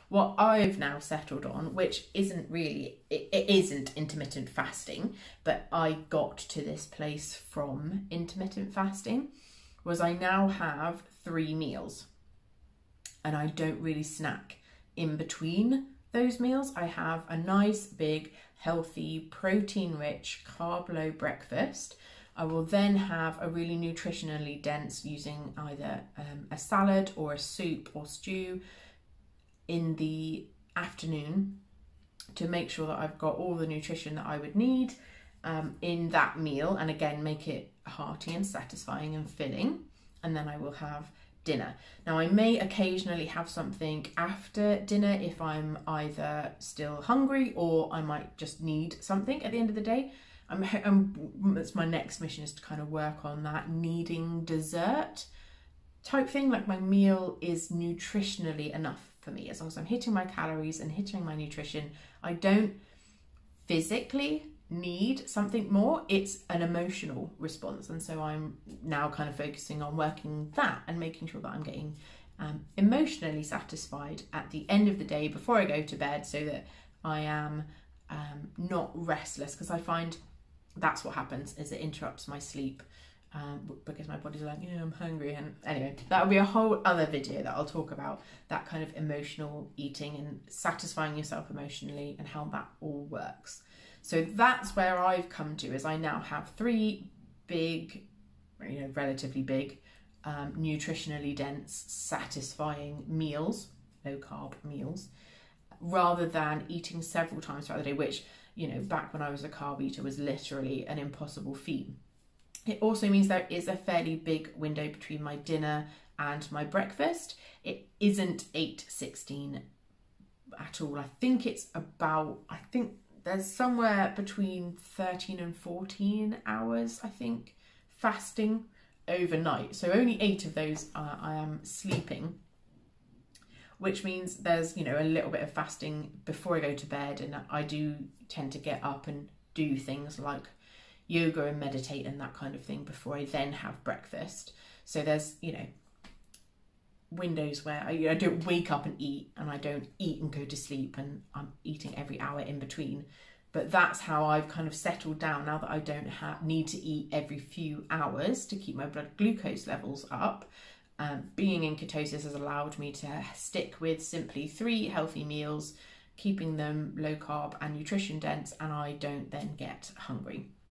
What I've now settled on, which isn't really, it isn't intermittent fasting, but I got to this place from intermittent fasting, was I now have 3 meals and I don't really snack in between those meals. I have a nice, big, healthy, protein-rich, carb-low breakfast. I will then have a really nutritionally dense, using either a salad or a soup or stew in the afternoon to make sure that I've got all the nutrition that I would need in that meal, and again make it hearty and satisfying and filling. And then I will have dinner. Now I may occasionally have something after dinner if I'm either still hungry or I might just need something at the end of the day. That's my next mission, is to kind of work on that needing dessert type thing. Like my meal is nutritionally enough for me. As long as I'm hitting my calories and hitting my nutrition, I don't physically need something more. It's an emotional response. And so I'm now kind of focusing on working that and making sure that I'm getting emotionally satisfied at the end of the day before I go to bed, so that I am not restless, because I find that's what happens, is it interrupts my sleep because my body's like, yeah, I'm hungry. And anyway, that'll be a whole other video that I'll talk about, that kind of emotional eating and satisfying yourself emotionally and how that all works. So that's where I've come to, is I now have 3 big, relatively big, nutritionally dense, satisfying meals, low carb meals, rather than eating several times throughout the day, which, back when I was a carb eater, was literally an impossible feat. It also means there is a fairly big window between my dinner and my breakfast. It isn't 8:16 at all. I think there's somewhere between 13 and 14 hours, I think, fasting overnight. So only 8 of those I am sleeping, which means there's, a little bit of fasting before I go to bed. And I do tend to get up and do things like yoga and meditate and that kind of thing before I then have breakfast. So there's, windows where I don't wake up and eat, and I don't eat and go to sleep, and I'm eating every hour in between. But that's how I've kind of settled down now, that I don't need to eat every few hours to keep my blood glucose levels up. Being in ketosis has allowed me to stick with simply 3 healthy meals, keeping them low carb and nutrition dense, and I don't then get hungry.